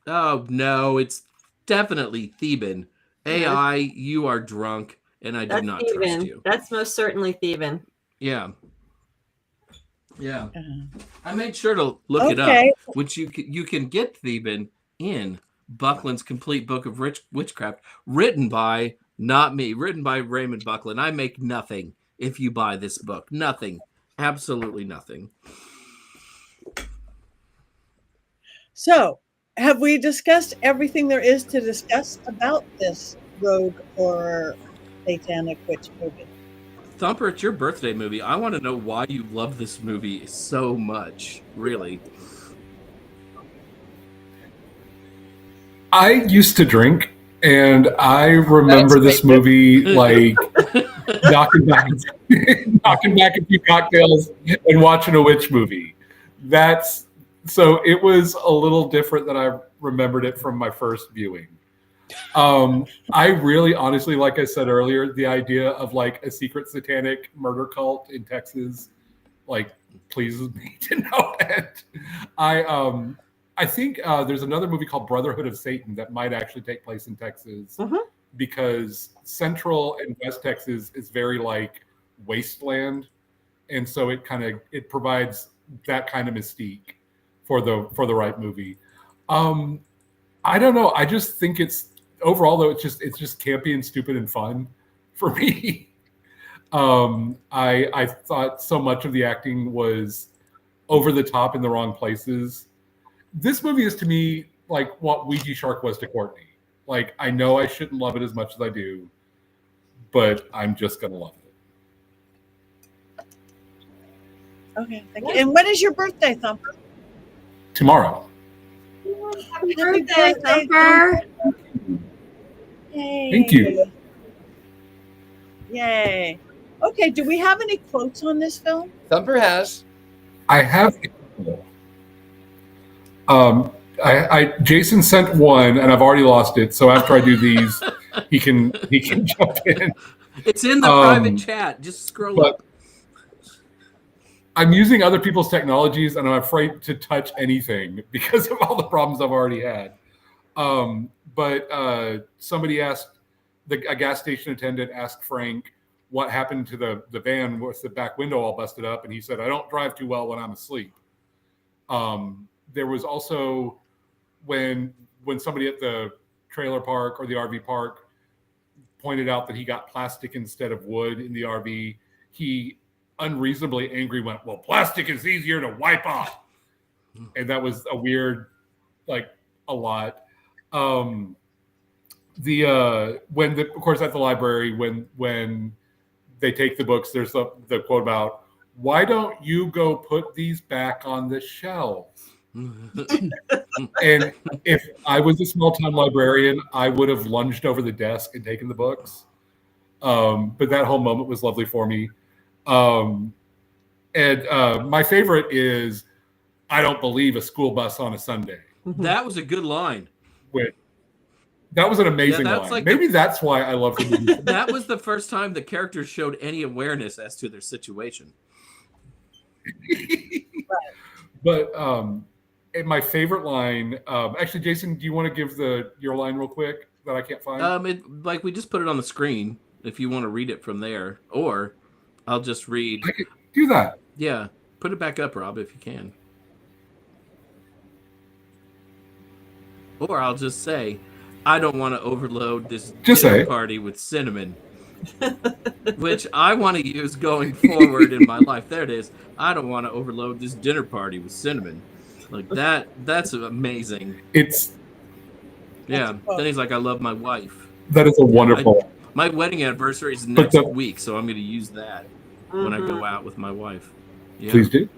Oh, no, it's definitely Theban. AI, you are drunk, and I do not trust you. That's most certainly Theban. Yeah. Yeah. I made sure to look it up, which you can get Theban in Buckland's Complete Book of Witchcraft, written by, not me, written by Raymond Buckland. I make nothing if you buy this book. Nothing. Absolutely nothing. So, have we discussed everything there is to discuss about this rogue horror satanic witch movie? Thumper, it's your birthday movie. I want to know why you love this movie so much, really. I used to drink, and I remember this movie like knocking back a few cocktails and watching a witch movie. So it was a little different than I remembered it from my first viewing. I really, honestly, like I said earlier, the idea of like a secret satanic murder cult in Texas, like, pleases me to no end. I think there's another movie called Brotherhood of Satan that might actually take place in Texas, because Central and West Texas is very like wasteland, and so it provides that kind of mystique for the right movie. I don't know. I just think it's overall though it's just campy and stupid and fun for me. I thought so much of the acting was over the top in the wrong places. This movie is to me like what Ouija Shark was to Courtney. Like, I know I shouldn't love it as much as I do, but I'm just gonna love it. Okay, thank you. And when is your birthday, Thumper? Tomorrow. Happy birthday, Thumper. Yay. Thank you. Yay. Okay, do we have any quotes on this film? Thumper has. I have. Jason sent one, and I've already lost it. So after I do these, he can jump in. It's in the private chat. Just scroll up. I'm using other people's technologies, and I'm afraid to touch anything because of all the problems I've already had. But somebody asked, a gas station attendant asked Frank what happened to the van with the back window all busted up, and he said, "I don't drive too well when I'm asleep." There was also when somebody at the trailer park or the RV park pointed out that he got plastic instead of wood in the RV, he unreasonably angry went, "Well, plastic is easier to wipe off," and that was a weird, like, a lot. Of course at the library when they take the books, there's the quote about, "Why don't you go put these back on the shelves?" And if I was a small town librarian, I would have lunged over the desk and taken the books. But that whole moment was lovely for me. And my favorite is, "I don't believe a school bus on a Sunday." That was a good line. That was an amazing line. Like Maybe that's why I love the movie. That was the first time the characters showed any awareness as to their situation. But and my favorite line, actually, Jason, do you want to give your line real quick that I can't find? We just put it on the screen if you want to read it from there, or I'll just read. I could do that. Yeah, put it back up, Rob, if you can. Or I'll just say, "I don't want to overload this dinner party with cinnamon," which I want to use going forward in my life. There it is. "I don't want to overload this dinner party with cinnamon." Like that. That's amazing. Then he's like, "I love my wife." That is a wonderful. My wedding anniversary is next week, so I'm going to use that when I go out with my wife. Yeah. Please do.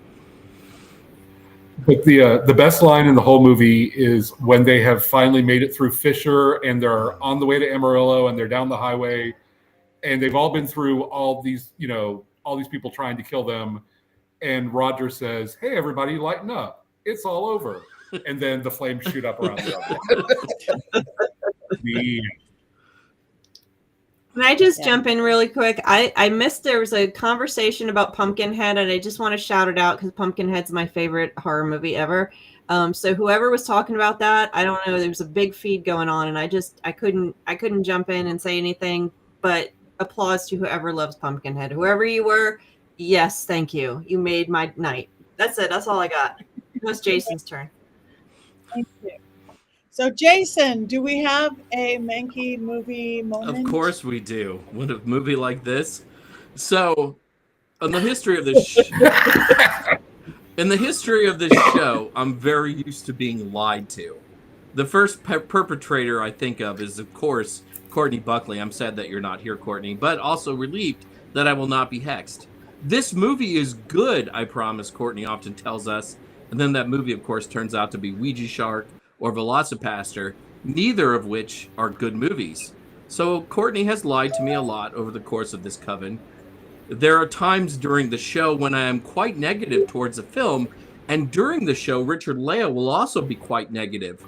But the best line in the whole movie is when they have finally made it through Fisher and they're on the way to Amarillo and they're down the highway and they've all been through all these people trying to kill them, and Roger says, "Hey, everybody, lighten up. It's all over." And then the flames shoot up around the other. Can I just jump in really quick? I missed there was a conversation about Pumpkinhead, and I just want to shout it out because Pumpkinhead's my favorite horror movie ever. So whoever was talking about that, I don't know, there was a big feed going on, and I couldn't jump in and say anything, but applause to whoever loves Pumpkinhead. Whoever you were, yes, thank you. You made my night. That's it. That's all I got. It was Jason's turn. Thank you. So, Jason, do we have a Mankey movie moment? Of course we do. With a movie like this. So, in the history of this show, I'm very used to being lied to. The first perpetrator I think of is, of course, Courtney Buckley. I'm sad that you're not here, Courtney, but also relieved that I will not be hexed. This movie is good, I promise, Courtney often tells us. And then that movie, of course, turns out to be Ouija Shark or Velocipaster, neither of which are good movies. So Courtney has lied to me a lot over the course of this coven. There are times during the show when I am quite negative towards a film, and during the show, Richard-Lael will also be quite negative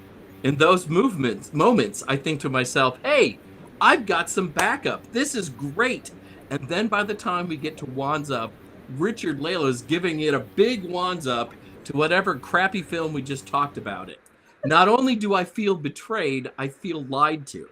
In those moments, I think to myself, hey, I've got some backup. This is great. And then by the time we get to Wands Up, Richard-Lael is giving it a big Wands Up to whatever crappy film we just talked about it. Not only do I feel betrayed, I feel lied to.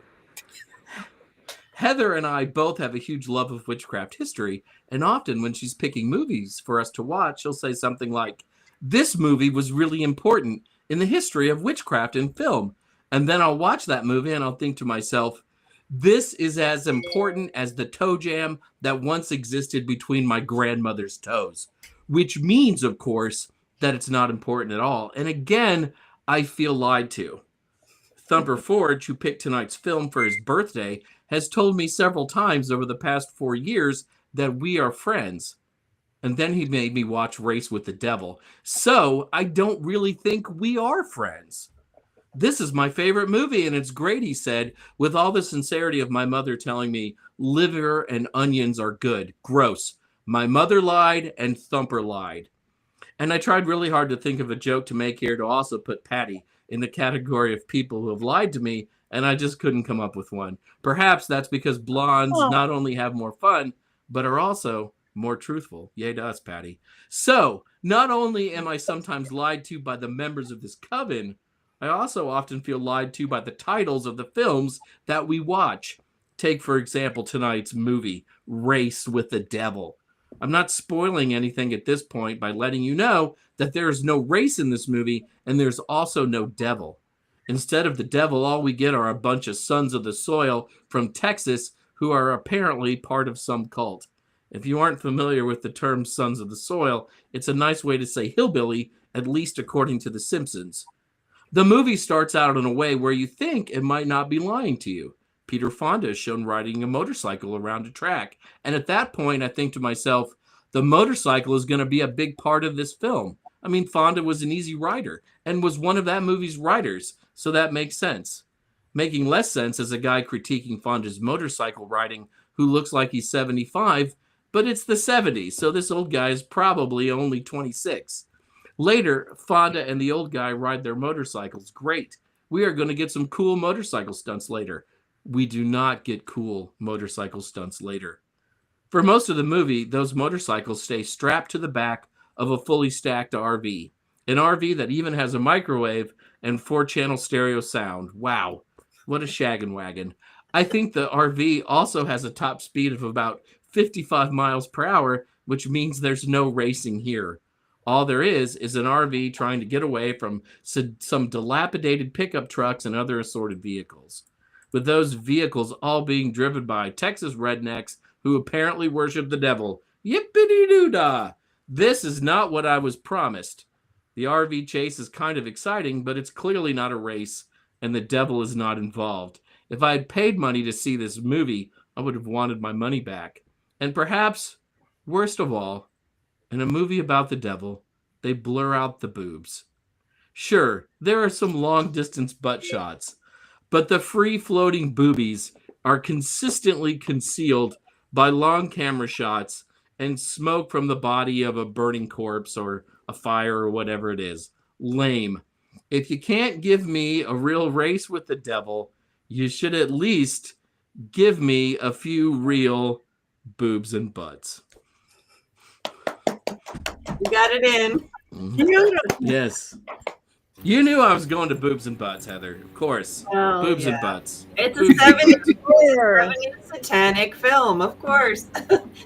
Heather and I both have a huge love of witchcraft history, and often when she's picking movies for us to watch, she'll say something like, this movie was really important in the history of witchcraft in film. And then I'll watch that movie and I'll think to myself, this is as important as the toe jam that once existed between my grandmother's toes, which means, of course, that it's not important at all. And again, I feel lied to. Thumper Forge, who picked tonight's film for his birthday, has told me several times over the past 4 years that we are friends. And then he made me watch Race with the Devil. So I don't really think we are friends. This is my favorite movie, and it's great, he said, with all the sincerity of my mother telling me liver and onions are good. Gross. My mother lied, and Thumper lied. And I tried really hard to think of a joke to make here to also put Patti in the category of people who have lied to me, and I just couldn't come up with one. Perhaps that's because blondes not only have more fun, but are also more truthful. Yay to us, Patti. So, not only am I sometimes lied to by the members of this coven, I also often feel lied to by the titles of the films that we watch. Take, for example, tonight's movie, Race with the Devil. I'm not spoiling anything at this point by letting you know that there is no race in this movie, and there's also no devil. Instead of the devil, all we get are a bunch of sons of the soil from Texas who are apparently part of some cult. If you aren't familiar with the term sons of the soil, it's a nice way to say hillbilly, at least according to The Simpsons. The movie starts out in a way where you think it might not be lying to you. Peter Fonda is shown riding a motorcycle around a track. And at that point, I think to myself, the motorcycle is going to be a big part of this film. I mean, Fonda was an easy rider and was one of that movie's writers, so that makes sense. Making less sense as a guy critiquing Fonda's motorcycle riding who looks like he's 75, but it's the 70s, so this old guy is probably only 26. Later, Fonda and the old guy ride their motorcycles. Great. We are going to get some cool motorcycle stunts later. We do not get cool motorcycle stunts later. For most of the movie, those motorcycles stay strapped to the back of a fully stacked RV. An RV that even has a microwave and 4-channel stereo sound. Wow, what a shaggin' wagon. I think the RV also has a top speed of about 55 miles per hour, which means there's no racing here. All there is an RV trying to get away from some dilapidated pickup trucks and other assorted vehicles. With those vehicles all being driven by Texas rednecks who apparently worship the devil. Yippity-doo-dah! This is not what I was promised. The RV chase is kind of exciting, but it's clearly not a race, and the devil is not involved. If I had paid money to see this movie, I would have wanted my money back. And perhaps, worst of all, in a movie about the devil, they blur out the boobs. Sure, there are some long-distance butt shots, but the free-floating boobies are consistently concealed by long camera shots and smoke from the body of a burning corpse or a fire or whatever it is. Lame. If you can't give me a real race with the devil, you should at least give me a few real boobs and butts. You got it in. Mm-hmm. Yes. You knew I was going to boobs and butts, Heather. Of course. Oh, boobs yeah. and butts. It's Boobs a and 70s satanic film, of course.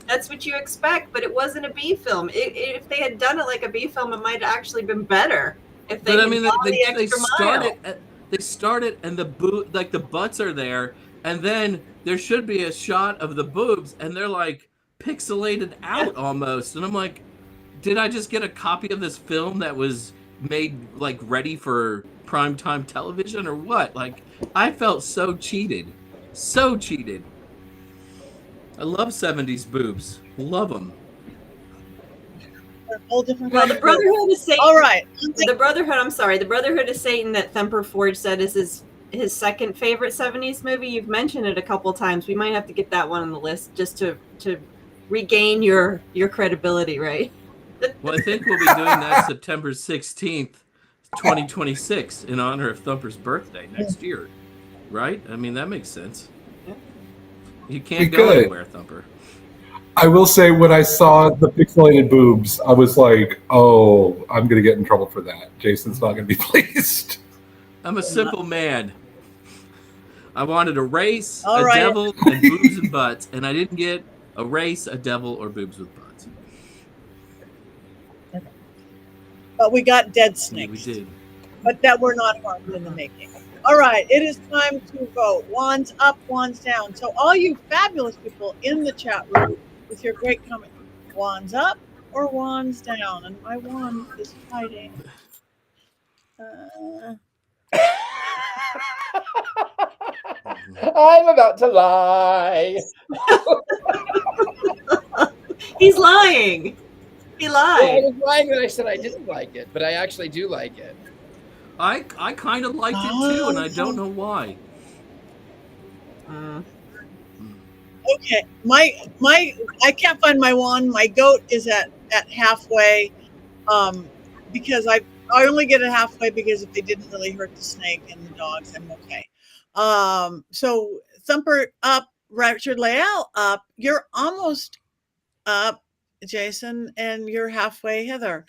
That's what you expect, but it wasn't a B film. If they had done it like a B film, it might have actually been better. If they But I had mean, gone the they extra started. mile. They started, and the butts are there, and then there should be a shot of the boobs, and they're like pixelated out almost. And I'm like, did I just get a copy of this film that was made like ready for primetime television or what? Like, I felt so cheated. So cheated. I love 70s boobs. Love them. Whole different Well, kind the of Brotherhood of Satan. All right. The Brotherhood of Satan that Thumper Forge said is his second favorite 70s movie. You've mentioned it a couple times. We might have to get that one on the list just to regain your credibility, right? Well, I think we'll be doing that September 16th. 2026 in honor of Thumper's birthday next year, right? I mean, that makes sense. You can't go anywhere, Thumper. I will say, when I saw the pixelated boobs, I was like, "Oh, I'm going to get in trouble for that. Jason's not going to be pleased." I'm a simple man. I wanted a race, All a right. devil, and boobs and butts, and I didn't get a race, a devil, or boobs with butts. But we got dead Yeah, snakes. we did. But that were not harmed in the making. All right, it is time to vote. Wands up, wands down. So all you fabulous people in the chat room with your great comment, wands up or wands down? And my wand is fighting. I'm about to lie. He's lying. He Well, I lied. was lying when I said I didn't like it, but I actually do like it. I kind of liked it too, and I don't know why. Okay, I can't find my wand. My goat is at halfway, because I only get it halfway because if they didn't really hurt the snake and the dogs, I'm okay. So Thumper up, Richard-Lael up. You're almost up, Jason, and you're halfway, Heather.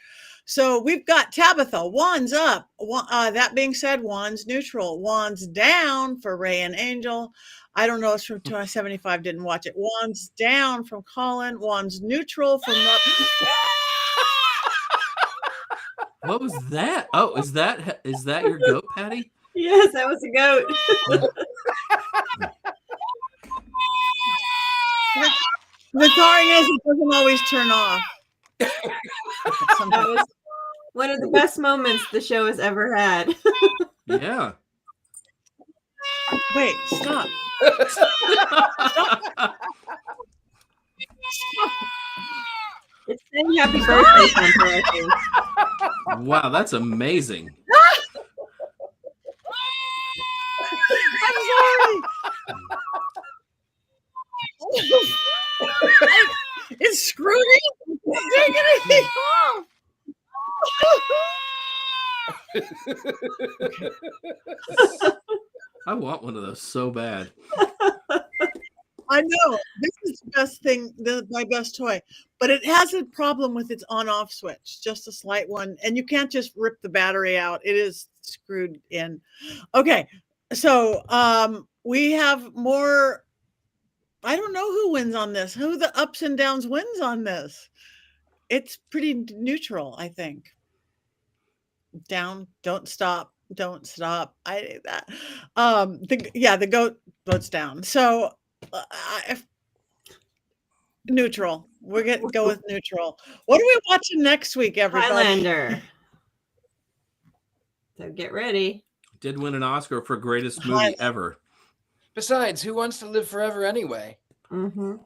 So we've got Tabitha, wands up. That being said, wands neutral. Wands down for Ray and Angel. I don't know, it's from 275, didn't watch it. Wands down from Colin. Wands neutral from Rob. What was that? Oh, is that your goat, Patty? Yes, that was a goat. The thing is, it doesn't always turn off. That was one of the best moments the show has ever had. Yeah. Wait, stop. It's saying happy birthday, Thumper, I think. Wow, that's amazing. I'm sorry. It's screwed in. It's taking anything off. I want one of those so bad. I know. This is the best thing, my best toy. But it has a problem with its on-off switch, just a slight one. And you can't just rip the battery out. It is screwed in. Okay. So we have more. I don't know who wins on this. Who the ups and downs wins on this? It's pretty neutral, I think. Down, don't stop. Don't stop. I did that. The goat votes down. So neutral. We're going to go with neutral. What are we watching next week, everybody? Highlander. So get ready. Did win an Oscar for greatest movie ever. Besides, who wants to live forever anyway? Mm-hmm.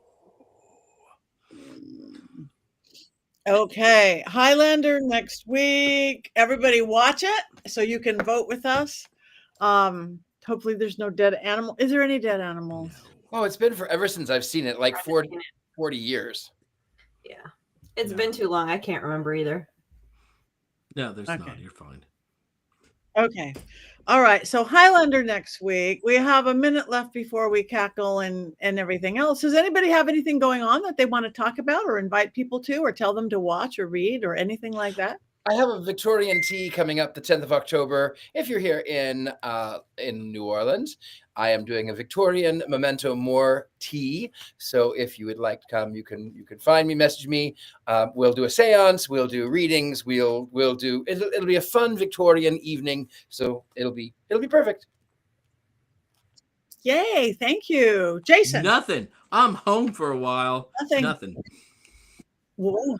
Okay, Highlander next week. Everybody watch it so you can vote with us. Hopefully there's no dead animal. Is there any dead animals? Oh, it's been forever since I've seen it, like 40 years. Yeah. It's been too long. I can't remember either. No, there's not. You're fine. Okay. All right. So Highlander next week. We have a minute left before we cackle and everything else. Does anybody have anything going on that they want to talk about or invite people to or tell them to watch or read or anything like that? I have a Victorian tea coming up the 10th of October. If you're here in New Orleans, I am doing a Victorian Memento Mori tea. So if you would like to come, you can find me, message me. We'll do a seance. We'll do readings. It'll be a fun Victorian evening. So it'll be perfect. Yay! Thank you, Jason. Nothing. I'm home for a while. Nothing. Whoa.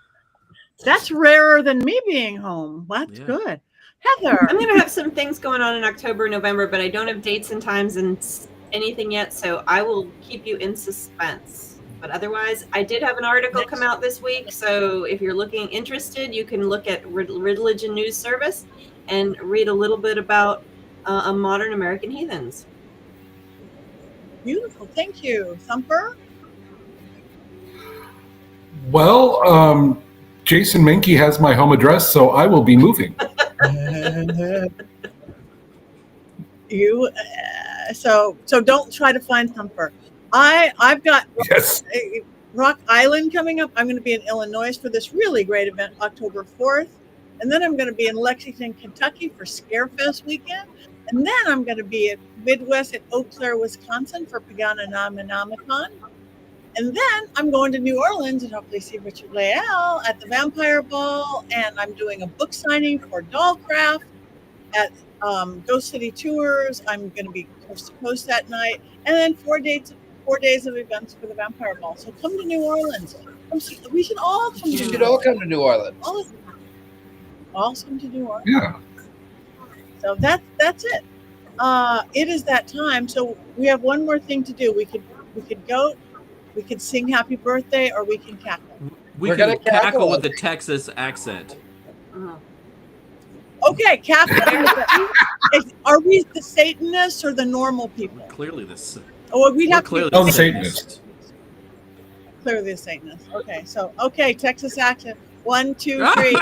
That's rarer than me being home. That's good. Heather. I'm going to have some things going on in October, November, but I don't have dates and times and anything yet, so I will keep you in suspense. But otherwise, I did have an article come out this week, so if you're interested, you can look at Religion News Service and read a little bit about modern American heathens. Beautiful. Thank you. Thumper? Well, Jason Mankey has my home address, so I will be moving. You so don't try to find Thumper. I've got Yes. Rock Island coming up. I'm going to be in Illinois for this really great event, October 4th. And then I'm going to be in Lexington, Kentucky for Scarefest weekend. And then I'm going to be at Midwest at Eau Claire, Wisconsin for Pagana Nominamicon. And then I'm going to New Orleans and hopefully see Richard-Lael at the Vampire Ball. And I'm doing a book signing for Dollcraft at Ghost City Tours. I'm going to be coast to coast that night. And then 4 days of events for the Vampire Ball. So come to New Orleans. We should all come You to should New all Orleans. come to New Orleans. All come to New Orleans. Yeah. So that's it. It is that time. So we have one more thing to do. We could go. We could sing Happy Birthday, or we can cackle. We're can gonna cackle cackle. with the Texas accent. Okay, cackle. Are we the Satanists or the normal people? Clearly, this. Oh, we'd have Clearly, to be the Satanists. Clearly the Satanists. Okay, so Texas accent. 1, 2, Ah. 3.